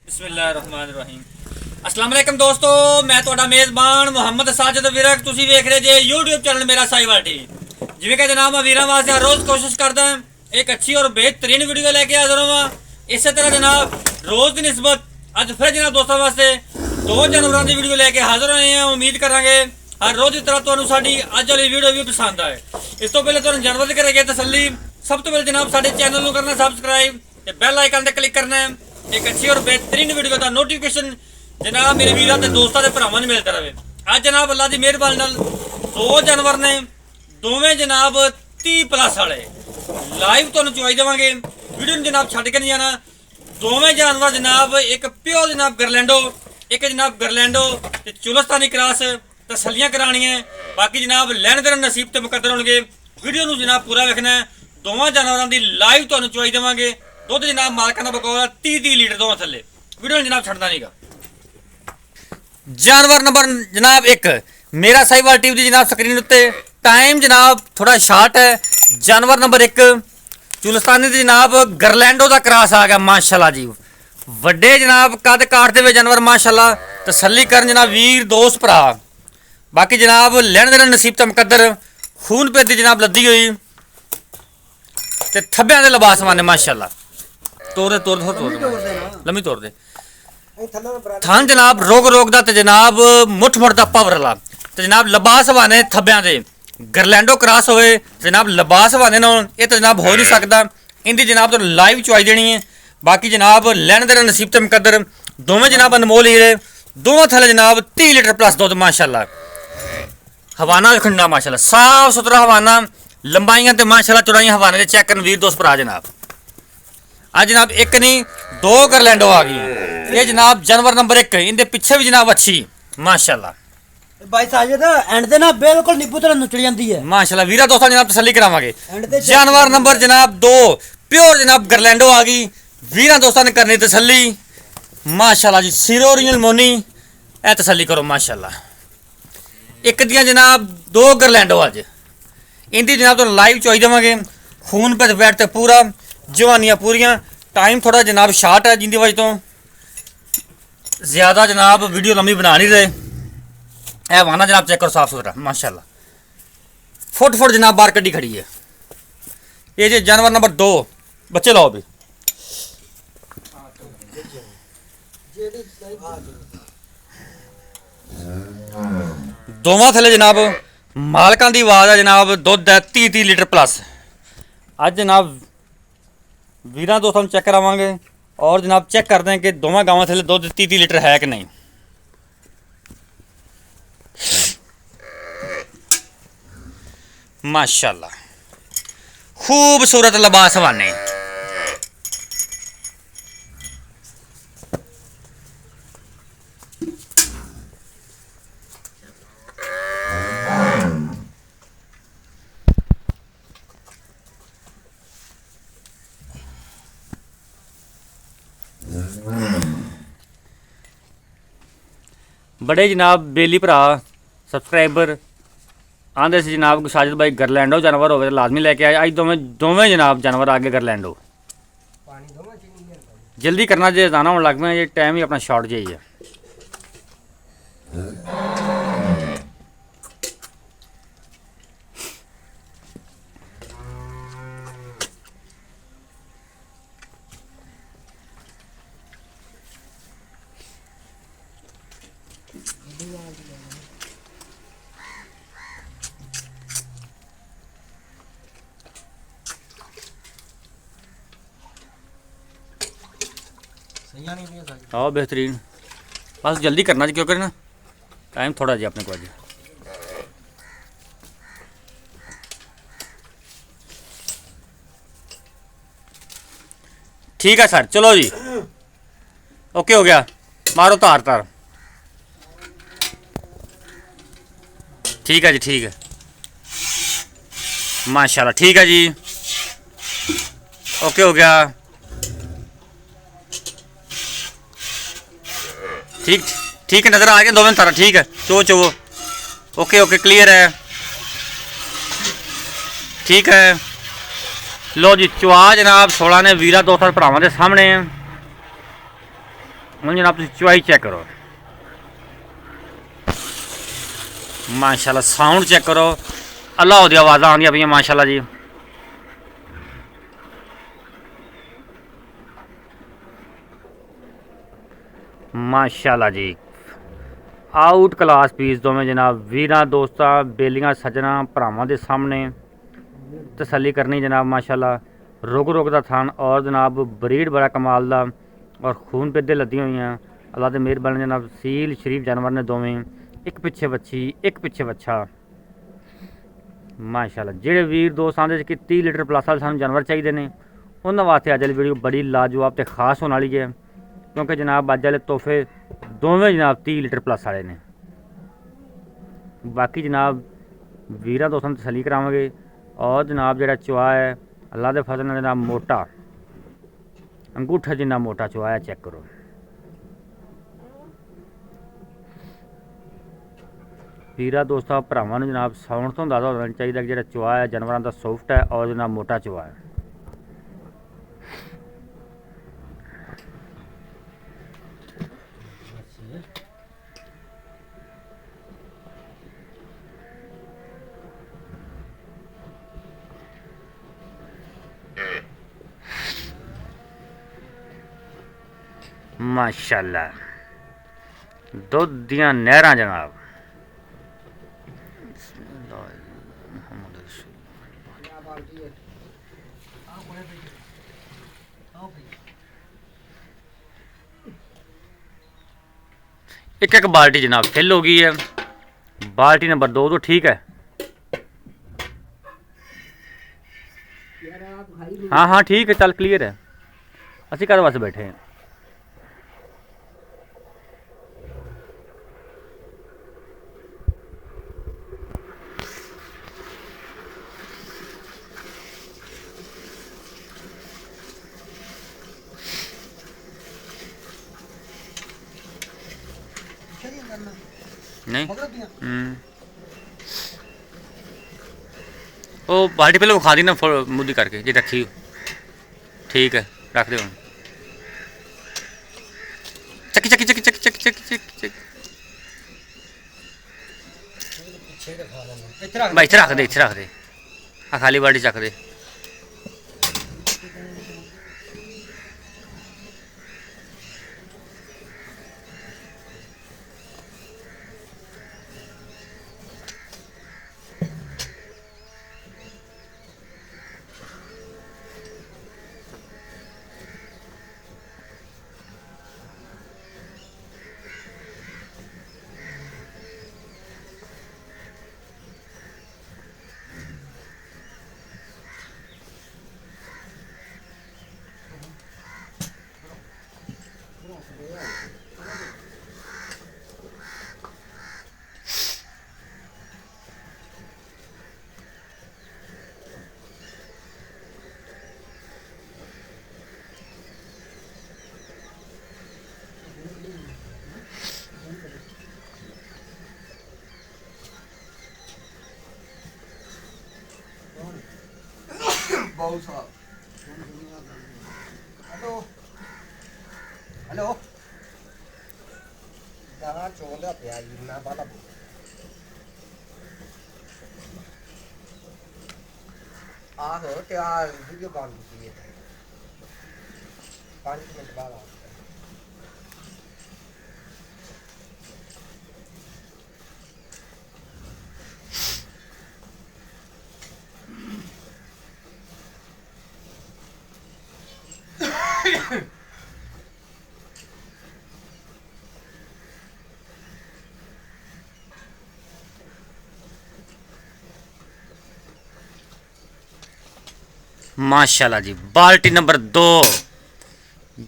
बिस्मिल्लाहिर्रहमानिर्रहीम। अस्सलाम वालेकुम दोस्तों, मैं ਤੁਹਾਡਾ ਮੇਜ਼ਬਾਨ ਮੁਹੰਮਦ ਸਾਜਦ ਵਿਰਕ। ਤੁਸੀਂ ਵੇਖ ਰਹੇ ਜੇ YouTube ਚੈਨਲ ਮੇਰਾ ਸਾਈਵਾਲ ਟੀਵੀ। ਜਿਵੇਂ ਕਿ ਜਨਾਬ ਮੈਂ ਵੀਰਾਂ ਵਾਸਤੇ ਹਰ ਰੋਜ਼ ਕੋਸ਼ਿਸ਼ ਕਰਦਾ ਹਾਂ ਇੱਕ ਅੱਛੀ और बेहतरीन वीडियो लेके हाजिर होवां। इस तरह जनाब रोज़ की निस्बत अज फिर जनाब दोस्तों वास्ते दो जानवरों की वीडियो लेके हाजिर होए हैं। उम्मीद करांगे हर रोज़ की तरह तुहानूं साडी अज वाली वीडियो भी पसंद आए। इस तो पहले तुहानूं जानवर दी कराइए तसल्ली। सब तो पहले जनाब साडे चैनल नूं करना सबसक्राइब ते बैल आइकन ते क्लिक करना है। एक अच्छी और बेहतरीन वीडियो का नोटिफिकेशन जनाब मेरे वीरों के दोस्तों के भरावां नूं मिलता रहे। अज जनाब अल्लाह की मेहरबानी नाल दो जानवर ने, दोवें जनाब 30+ वाले लाइव तुहानूं चवाई देवांगे। वीडियो जनाब छड्ड के नहीं जाना। दोवें जानवर जनाब एक प्योर जनाब गरलैंडो, एक जनाब गरलैंडो ते चुलस्तानी क्रॉस तसलियां करानियां। बाकी जनाब लैण देण नसीब ते मुकद्दर होणगे। वीडियो नूं जनाब पूरा वेखना है। दोवां जानवरां दी लाइव तुहानूं चवाई देवांगे। दुध जनाब मालकां दा बकौल 30 लीटर दोवां थल्ले। वीडियो जनाब छड्डदा नहींगा। जानवर नंबर जनाब 1 मेरा साहिवाल टीवी दी जनाब स्क्रीन उत्ते टाइम जनाब थोड़ा शार्ट है। जानवर नंबर 1 चुलस्तानी दी जनाब गरलैंडो दा क्रॉस आ गया माशाल्लाह जी। वड्डे जनाब कद काट दे जानवर माशाल्लाह। तसल्ली करन जनाब वीर दोस्त भरा। बाकी जनाब लैण देण नसीब ते मुकद्दर। खून पे दी जनाब लद्दी हुई ते थब्बियां दे लिबास माने माशाल्लाह। तोड़ लम्मी तोड़ दे थान जनाब रोग रोग दा ते जनाब मुठ मुठ दा पावर वाला ते जनाब लिबास वाने थब्बियां दे गरलैंडो क्रॉस होए जनाब लिबास वाने ना ये तो जनाब हो नहीं सकता। इंदी जनाब तो लाइव चुआई देनी है। बाकी जनाब लैण देण नसीब ते मुकद्दर। दोवें जनाब अनमोल हीरे। दोवें थल्ले जनाब 30 लीटर प्लस दुध माशाल्लाह। हवाना खंडा माशाल्लाह साफ सुथरा हवाना। लंबाइयां ते माशाल्लाह चौड़ाइयां हवाने दे चेक करन वीर दोस्त भरा जनाब। आज जनाब एक नहीं दो गरलैंडो आ गई। ये जनाब जानवर नंबर 1 इनके पीछे भी जनाब अच्छी माशाल्लाह। भाई साजिद एंड ते ना बिल्कुल नींबू तरह नुचड़ जाती है माशाल्लाह। वीरा दोस्तों जनाब तसल्ली करावांगे। जानवर नंबर जनाब 2 प्योर जनाब गरलैंडो आ गई। वीरा दोस्तों ने करनी तसल्ली माशाल्लाह जी। सिरो ओरिजिनल मोनी ए तसल्ली करो माशाल्लाह। एक दियां जनाब 2 गरलैंडो अज इनकी जनाब तो लाइव चुआई देवांगे। खून पे बैठ ते पूरा जवानियां पूरियां। टाइम थोड़ा जनाब शार्ट है जिंदी वजह तो ज़्यादा जनाब वीडियो लंबी बना नहीं रहे। ए वाना जनाब चेक करो साफ सुथरा माशाल्लाह। फुट फुट जनाब बाहर कड्डी खड़ी है। ये जी जानवर नंबर 2 बच्चे लाओ भी। दोवां थले जनाब मालकां दी आवाज़ है जनाब। दुध है 30 लीटर प्लस। अज जनाब वीरां दोस्तों चेक करावांगे और जनाब चेक करते हैं कि दोवां गावां थले दुध 30 लीटर है कि नहीं। माशाल्लाह खूबसूरत लिबास वाने। बड़े जनाब बेली भरा सबसक्राइबर आंदे से जनाब साजिद भाई गरलैंडो जानवर हो लाजमी लेके आए। अज दोवें जनाब जानवर आ गए गरलैंडो। जल्दी करना जे जाना होने लग पे। टाइम ही अपना शॉर्ट जी है। हाँ बेहतरीन बस जल्दी करना जी क्योंकि ना टाइम थोड़ा जी अपने को अज। ठीक है सर चलो जी ओके हो गया। मारो तार तार। ठीक है जी ठीक है माशाल्लाह। ठीक है जी ओके हो गया। ठीक ठीक है नज़र आ गया दोवें तारा। ठीक है चो चो ओके ओके क्लियर है। ठीक है लो जी चुआ जनाब 16 ने वीरा दोस्तों भरावां दे सामने ਹੁਣ ਜਨਾਬ ਤੁਸੀਂ ਚੁਆਈ ਚੈੱਕ ਕਰੋ, ਮਾਸ਼ਾਅੱਲਾ ਸਾਊਂਡ ਚੈੱਕ ਕਰੋ, ਅੱਲਾਹ ਦੀ ਆਵਾਜ਼ਾਂ ਆਉਂਦੀਆਂ ਪਈਆਂ ਮਾਸ਼ਾਅੱਲਾ ਜੀ। ਮਾਸ਼ਾਅੱਲਾ ਜੀ, ਆਊਟ ਕਲਾਸ ਪੀਸ ਦੋਵੇਂ ਜਨਾਬ। ਵੀਰਾਂ ਦੋਸਤਾਂ ਬੇਲੀਆਂ ਸੱਜਣਾ ਭਰਾਵਾਂ ਦੇ ਸਾਹਮਣੇ ਤਸੱਲੀ ਕਰਨੀ ਜਨਾਬ। ਮਾਸ਼ਾਅੱਲਾ रुक रुक का थान और जनाब ब्रीड बड़ा कमाल दा और खून पेदे लदी हुई हैं। अल्लाह की मेहरबानी जनाब सील शरीफ जानवर ने दोवें, एक पिछे बच्ची एक पिछे बच्चा। माशाअल्लाह जेड़े वीर दोस्त आंदे कि 30 लीटर प्लस वाले सानूं जानवर चाहिए ने, उन्होंने वास्ते अज वाली वीडियो बड़ी लाजवाब तो खास होने वाली है, क्योंकि जनाब अज वाले तोहफे दोवें जनाब 30 लीटर प्लस वाले ने। बाकी जनाब वीर दोस्तों तसली करावे और जनाब जो चुआ है अल्लाह के फजल नाल जनाब मोटा अंगूठा जिन्ना मोटा चुआ है, चेक करो। वीरा दोस्तों भरावां नूं जनाब साउंड तो अंदाजा होना चाहिए कि जो चुआ है जानवरों का सॉफ्ट है और जनाब मोटा चुआ है। माशाअल्लाह दुध दियां नहरां जनाब। एक एक बाल्टी जनाब फिल हो गई है। बाल्टी नंबर 2 तो ठीक है। हाँ हाँ ठीक है, चल क्लियर है। असी कद वास्ते बैठे हैं। नहीं वो बाल्टी पहले विखा दी ना मुद्दी करके जी रखी। ठीक है रख दे। चक्की चक्की चक्की चक्की चक्की चक्की चक्की भाई इत्थे रख दे, इत्थे रख दे। हाँ खाली बाल्टी चक दे। हेलो हेलो दाना चोंदा पिया इन्ना बाला आहो क्या वीडियो कॉल की है 5 मिनट बाद आ माशाल्लाह जी बाल्टी नंबर 2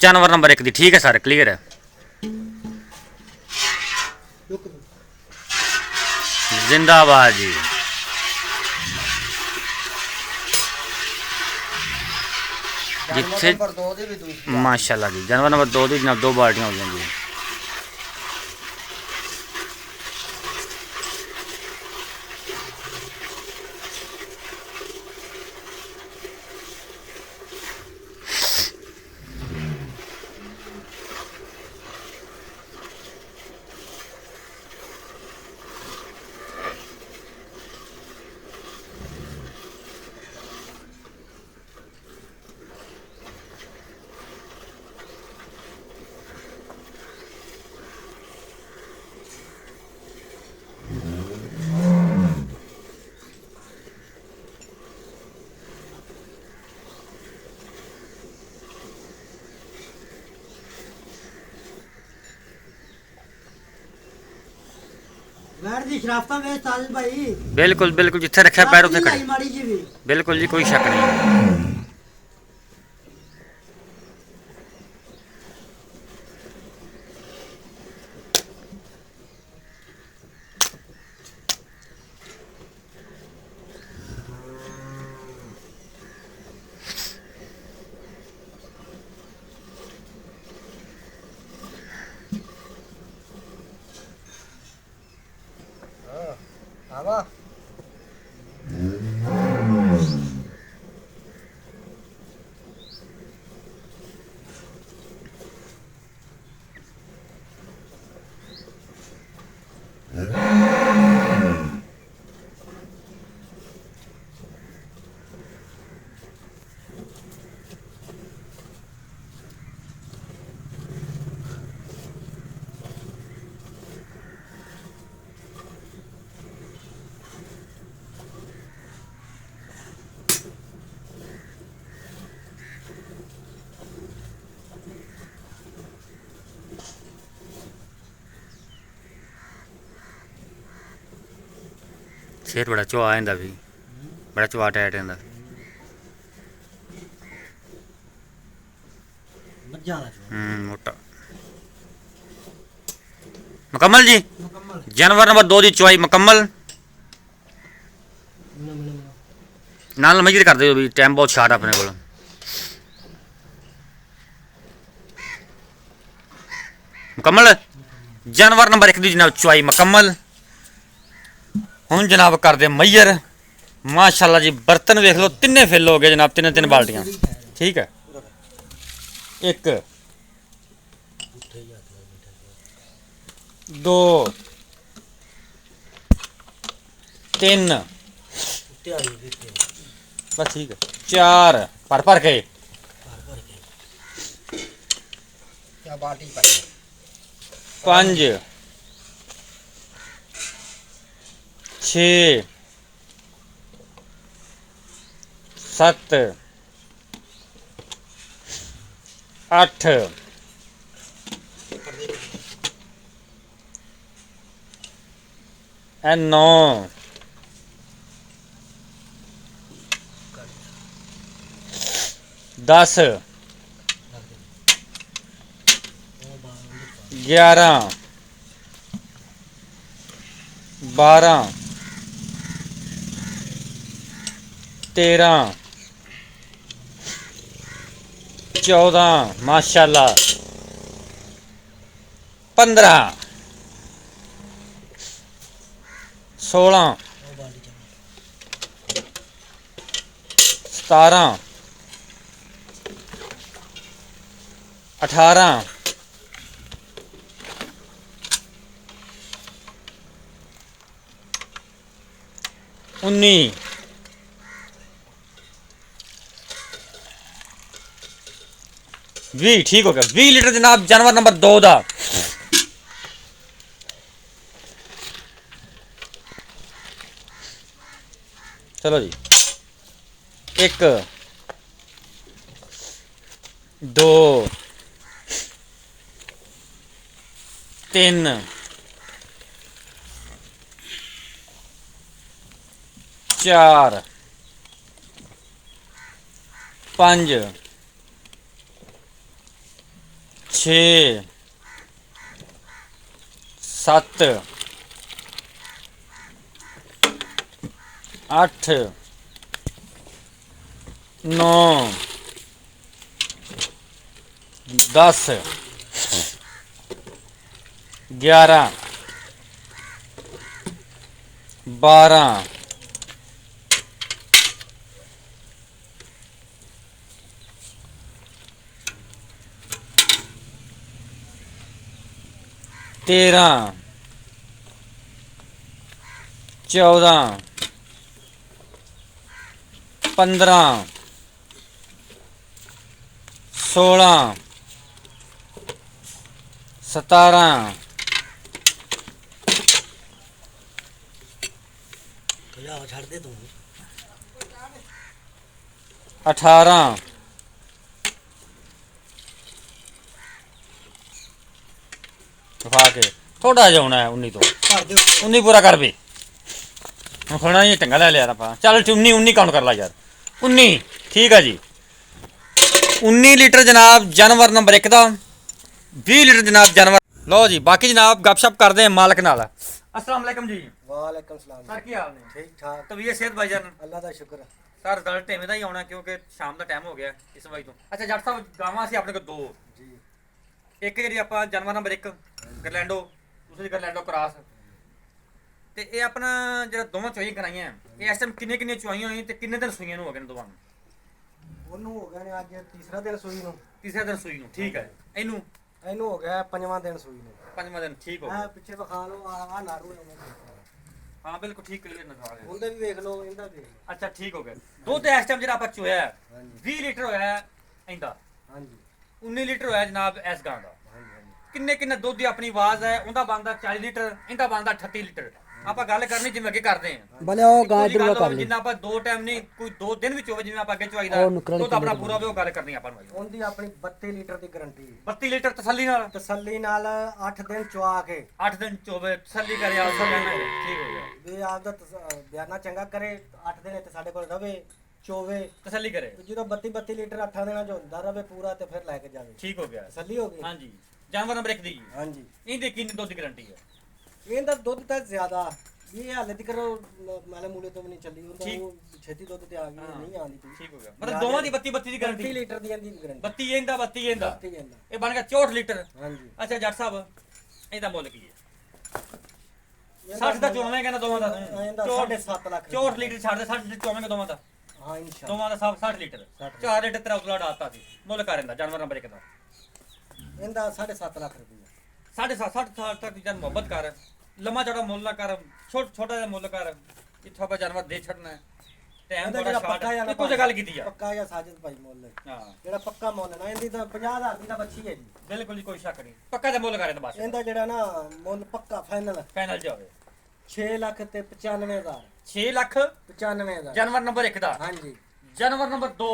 जानवर नंबर 1 दी ठीक है सर क्लियर है। जिंदाबाद जी। जिथे माशाल्लाह जी जानवर नंबर 2 दी जनाब 2 बाल्टियां हो गई जी। ਵੈੜ ਦੀ ਸ਼ਰਾਫਤਾਂ ਵੇਚ ਸਾਜਦ ਭਾਈ। ਬਿਲਕੁਲ ਬਿਲकुल ਜਿੱਥੇ ਰੱਖਿਆ ਪੈਰ ਉੱਥੇ ਨਹੀਂ ਖੜੇ। ਲਾਈ ਮਾੜੀ ਜੀ ਵੀ। ਬਿਲਕੁਲ ਜੀ ਕੋਈ ਸ਼ੱਕ ਨਹੀਂ। ਆਵਾ शेर बड़ा चुआ आंदा भी, बड़ा चुआ टाइट आंदा। मज्जा आ जाओ। मोटा मुकम्मल जी। मुकम्मल जानवर नंबर 2 की चुआई मुकम्मल। नाल मजीद कर दो भी, टाइम बहुत शार्ट अपने को। मुकम्मल जानवर नंबर 1 की जनाब चुआई मुकम्मल। हुण जनाब कर दे मैयर। माशाल्लाह जी बर्तन वेख लो, तिन्ने फिल हो गए जनाब, तिन्ने तीन बाल्टियां। ठीक है, 1 2 3 बस ठीक है, 4 भर के क्या बाटी 5 6 7 8 9 10 11 12 13 14 माशाल्लाह 15 16 17 18 19 20 ठीक हो गया। 20 लीटर जनाब जानवर नंबर 2 का। चलो जी, 1 2 3 4 5 6 7 8 9 10 11 12 13 14 15 16 17 छड़ दे तू 18 उठा के ਥੋੜਾ ਜਿਹਾ ਹੋਣਾ ਹੈ 19 ਤੋਂ ਕਰ ਦਿਓ 19 ਪੂਰਾ ਕਰ ਵੀ ਹੁਣ ਖਾਣਾ ਇਹ ਚੰਗਾ ਲੈ ਲਿਆ ਆਪਾਂ ਚੱਲ 19 ਕਾਊਂਟ ਕਰ ਲਾ ਯਾਰ 19 ਠੀਕ ਆ ਜੀ 19 ਲੀਟਰ ਜਨਾਬ ਜਾਨਵਰ ਨੰਬਰ 1 ਦਾ 20 ਲੀਟਰ ਜਨਾਬ ਜਾਨਵਰ ਲਓ ਜੀ ਬਾਕੀ ਜਨਾਬ ਗੱਪਸ਼ਪ ਕਰਦੇ हैं ਮਾਲਕ ਨਾਲ अस्सलाम वालेकुम जी ਵਾਲੇਕਮ ਸਲਾਮ सर ਕੀ ਹਾਲ ਨੇ ਠੀਕ ਠਾਕ ਤਬੀਅਤ ਸਿਹਤ ਭਾਈਜਾਨ ਅੱਲਾ ਦਾ ਸ਼ੁਕਰ ਸਰ ਰਿਜ਼ਲਟ ਟਾਈਮ ਦਾ ਹੀ ਆਉਣਾ ਕਿਉਂਕਿ ਸ਼ਾਮ ਦਾ ਟਾਈਮ ਹੋ ਗਿਆ ਇਸ ਵਜੇ ਤੋਂ ਅੱਛਾ ਜੱਟ ਸਾਹਿਬ ਗਾਵਾਂ ਸੀ ਆਪਣੇ ਕੋਲ ਦੋ ਜੀ ਇੱਕ ਜਿਹੜੀ ਆਪਾਂ ਜਾਨਵਰ ਨੰਬਰ 1 ਗਰਲੈਂਡੋ ਦੂਸਰੀ ਗਰਲੈਂਡੋ ਕ੍ਰਾਸ ਤੇ ਇਹ ਆਪਣਾ ਜਿਹੜਾ ਦੋਵਾਂ ਚੋਈ ਕਰਾਈਆਂ ਇਹ ਇਸ ਟਾਈਮ ਕਿੰਨੇ ਚੋਈਆਂ ਹੋਈਆਂ ਤੇ ਕਿੰਨੇ ਦਿਨ ਸੂਈਆਂ ਨੂੰ ਹੋ ਗਏ ਨੇ ਦੋਵਾਂ ਨੂੰ ਉਹਨੂੰ ਹੋ ਗਿਆ ਨੇ ਅੱਜ ਤੀਸਰਾ ਦਿਨ ਸੂਈ ਨੂੰ ਤੀਸਰੇ ਦਿਨ ਸੂਈ ਨੂੰ ਠੀਕ ਹੈ ਇਹਨੂੰ ਇਹਨੂੰ ਹੋ ਗਿਆ ਪੰਜਵਾਂ ਦਿਨ ਸੂਈ ਨੂੰ ਪੰਜਵਾਂ ਦਿਨ ਠੀਕ ਹੋ ਆ ਗਿਆ ਪਿੱਛੇ ਵਿਖਾ ਲਓ ਆ ਨਾੜੂ ਹਾਂ ਬਿਲਕੁਲ ਠੀਕ ਕਲੀਅਰ ਨਜ਼ਰ ਆ ਰਿਹਾ ਉਹਦੇ ਵੀ ਵੇਖ ਲਓ ਇਹਦਾ ਵੀ ਵੇਖ ਲਓ। ਅੱਛਾ ਠੀਕ ਹੋ ਗਿਆ ਦੁੱਧ ਇਸ ਟਾਈਮ ਜਿਹੜਾ ਆਪਾਂ ਚੋਇਆ ਹੈ, ਹਾਂਜੀ 20 ਲੀਟਰ ਹੋਇਆ ਹੈ ਇਹਦਾ ਹਾਂਜੀ 19 ਲੀਟਰ ਹੋਇਆ ਜਨਾਬ ਇਸ ਗਾਂ ਦਾ ਹਾਂਜੀ ਹਾਂਜੀ ਕਿੰਨੇ ਦੁੱਧ ਦੀ ਆਪਣੀ ਆਵਾਜ਼ ਹੈ ਉਹਦਾ ਬਣਦਾ 40 ਲੀਟਰ ਇਹਦਾ ਬਣਦਾ 38 ਲੀਟਰ ਆਪਾਂ ਗੱਲ ਕਰਨੀ ਜਿਵੇਂ ਅੱਗੇ ਕਰਦੇ ਹਾਂ ਭਲੇ ਉਹ ਇੱਕੋ ਜਿਹੀ ਗੱਲ ਹੋਵੇ, ਜਿੰਨਾ ਆਪਾਂ ਦੋ ਟਾਈਮ ਨਹੀਂ ਕੋਈ 2 ਦਿਨ ਵਿੱਚ ਹੋਵੇ ਜਿਵੇਂ ਆਪਾਂ ਅੱਗੇ ਚਵਾਈਦਾ ਉਹ ਨੁਕਰਾਂ ਦੁੱਧ ਆਪਣਾ ਪੂਰਾ ਹੋਵੇ ਉਹ ਗੱਲ ਕਰਨੀ ਆਪਾਂ ਨੂੰ ਉਹਦੀ ਆਪਣੀ 32 ਲੀਟਰ ਦੀ ਗਾਰੰਟੀ 32 ਲੀਟਰ ਤਸੱਲੀ ਨਾਲ ਤਸੱਲੀ ਨਾਲ 8 ਦਿਨ ਚਵਾ ਕੇ 8 ਦਿਨ ਚੋਵੇ ਤਸੱਲੀ ਕਰੇ ਆ ਠੀਕ ਹੋ ਗਿਆ ਵੀ ਆਪਦਾ ਬਿਆਨਾ ਚੰਗਾ ਕਰੇ 8 ਦਿਨ ਇੱਥੇ ਸਾਡੇ ਕੋਲ ਰਵੇ ਚੋਵੇ ਤਸੱਲੀ ਕਰੇ ਤੇ ਜਦੋਂ 32 ਲੀਟਰ 8 ਦਿਨਾਂ ਚ ਹੁੰਦਾ ਰਵੇ ਪੂਰਾ ਤੇ ਫਿਰ ਲੈ ਕੇ ਜਾਵੇ ਠੀਕ ਹੋ ਗਿਆ ਤਸੱਲੀ ਹੋ ਗਈ ਹਾਂਜੀ ਜਾਨਵਰ ਨੰਬਰ 1 ਦੀ ਹਾਂਜੀ ਇਹਦੇ ਕਿੰਨੀ ਦੁੱਧ ਦੀ ਗਾਰੰਟੀ ਹੈ ਇਹਦਾ ਦੁੱਧ ਤਾਂ ਜ਼ਿਆਦਾ ਇਹ ਹਾਲੇ ਤੱਕ ਮਾਲੇ ਮੂਲੇ ਤੋਂ ਵੀ ਨਹੀਂ ਚੱਲੀ ਹੁੰਦਾ ਠੀਕ। ਉਹ ਛੇਤੀ ਦੁੱਧ ਤੇ ਆ ਗਈ ਨਹੀਂ ਆਉਂਦੀ ਪਈ ਠੀਕ ਹੋ ਗਿਆ ਮਤਲਬ ਦੋਵਾਂ ਦੀ 32 ਦੀ 30 ਗਾਰੰਟੀ ਲੀਟਰ ਦੀ ਇਹਦੀ ਗਾਰੰਟੀ 32 ਇਹਦਾ 32 ਇਹਦਾ 30 ਇਹਦਾ ਇਹ ਬਣ ਗਿਆ 64 ਲੀਟਰ ਹਾਂਜੀ ਅੱਛਾ ਜੱਟ ਸਾਹਿਬ ਇਹਦਾ ਮੁੱਲ ਕੀ ਹੈ 60 ਦਾ ਚੋਵੇਂ ਕਹਿੰਦਾ ਦੋਵਾਂ ਦਾ ਇਹਦਾ 7.5 ਲੱਖ 64 ਲੀਟਰ ਛੱਡ ਦੇ 60 ਚੋਵੇਂ ਦੋਵਾਂ ਦਾ ਹਾਂ ਇਨਸ਼ਾਅੱਲਾ ਦੋਵਾਂ ਦਾ 60 ਲੀਟਰ 4 ਲੀਟਰ ਤੇਰਾ ਉਤਲਾ ਡਾਤਾ ਸੀ ਮੁੱਲ ਕਰ ਇਹਦਾ ਜਾਨਵਰ ਨੰਬਰ 1 ਦਾ ਇਹਦਾ 7.5 ਲੱਖ ਰੁਪਏ 60 ਸਾਲ ਤੱਕ ਜਨ ਮੁਹੱਬਤ ਕਰ ਲੰਮਾ ਚੌੜਾ ਮੁੱਲ ਨਾ ਕਰ ਛੋਟਾ ਜਿਹਾ ਮੁੱਲ ਕਰ ਇੱਥੋਂ ਆਪਾਂ ਜਾਨਵਰ ਦੇ ਛੱਡਣਾ ਹੈ ਟਾਈਮ ਇਹਦਾ ਬੜਾ ਜਿਹੜਾ ਸ਼ਾਰਟ ਪੱਕਾ ਹੈ ਜਾਂ ਇੱਕੋ ਜਿਹਾ ਗੱਲ ਕੀਤੀ ਆ ਪੱਕਾ ਜਾਂ ਸਾਜਦ ਭਾਈ ਮੁੱਲ ਹਾਂ ਜਿਹੜਾ ਪੱਕਾ ਮੁੱਲ ਨਾ ਇਹਦੀ ਤਾਂ 50,000 ਦੀ ਤਾਂ ਬੱਚੀ ਹੈ ਜੀ ਬਿਲਕੁਲ ਜੀ ਕੋਈ ਸ਼ੱਕ ਨਹੀਂ ਪੱਕਾ ਦਾ ਮੁੱਲ ਕਰ ਇਹਦਾ ਬਸ ਇਹਦਾ ਜਿਹੜਾ ਨਾ ਮੁੱਲ ਪੱਕਾ ਫਾਈਨਲ ਫਾਈਨਲ ਜਾ ਹੋਵੇ 6 ਲੱਖ ਤੇ 95,000 6 ਲੱਖ 95,000 ਜਾਨਵਰ ਨੰਬਰ 1 ਦਾ ਹਾਂਜੀ ਜਾਨਵਰ ਨੰਬਰ 2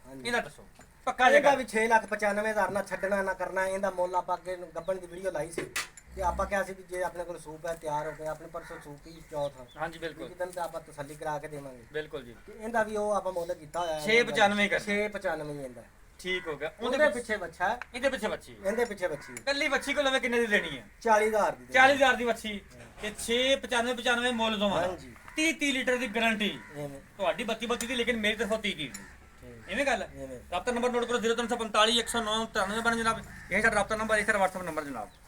ਹਾਂਜੀ ਇਹਦਾ ਦੱਸੋ ਪੱਕਾ ਇਹਦਾ ਜਗ੍ਹਾ ਵੀ 6,95,000 ਨਾ ਛੱਡਣਾ ਨਾ ਕਰਨਾ ਇਹਦਾ ਮੁੱਲ ਆਪਾਂ ਅੱਗੇ ਗੱਬਣ ਦੀ ਵੀਡੀਓ ਲਾਈ ਸੀ ਤੇ ਆਪਾਂ ਕਿਹਾ ਸੀ ਵੀ ਜੇ ਆਪਣੇ ਕੋਲ ਸੂਪ ਹੈ ਤਿਆਰ ਹੋ ਗਿਆ ਆਪਣੇ ਪਰਸੋਂ ਸੂਪ ਹੀ ਚੌਥ ਹਾਂਜੀ ਬਿਲਕੁਲ ਦਿਨ ਤੇ ਆਪਾਂ ਤਸੱਲੀ ਕਰਾ ਕੇ ਦੇਵਾਂਗੇ ਬਿਲਕੁਲ ਜੀ ਤੇ ਇਹਦਾ ਵੀ ਉਹ ਆਪਾਂ ਮੁੱਲ ਕੀਤਾ ਹੋਇਆ 695 ਕਰ 695 ਇਹਦਾ ਠੀਕ ਹੋ ਗਿਆ ਉਹਦੇ ਪਿੱਛੇ ਬੱਚਾ ਹੈ, ਇਹਦੇ ਪਿੱਛੇ ਬੱਚੀ ਇਹਦੇ ਪਿੱਛੇ ਬੱਚੀ ਕੱਲੀ ਬੱਚੀ ਕੋਲ ਲਵੇ ਕਿੰਨੇ ਦੀ ਲੈਣੀ ਹੈ 40,000 ਦੀ 40000 ਦੀ ਬੱਚੀ ਤੇ 695 ਮੁੱਲ ਦੋਵਾਂ ਦਾ ਹਾਂਜੀ 30 ਲੀਟਰ ਦੀ ਗਾਰੰਟੀ ਐਵੇਂ ਤੁਹਾਡੀ 32 ਦੀ ਲੇਕਿਨ ਮੇਰੀ ਤਰਫੋਂ 30 ਦੀ ਠੀਕ ਐਵੇਂ ਗੱਲ ਹੈ ਐਵੇਂ ਰਾਬਤਾ ਨੰਬਰ ਨੋਟ ਕਰੋ 0345 109 93 ਬਣ ਜਨਾਬ ਇਹ ਸਾਡਾ ਰਾਬਤਾ ਨੰਬਰ ਇਹ ਸਾਡਾ WhatsApp ਨੰਬਰ ਜਨਾਬ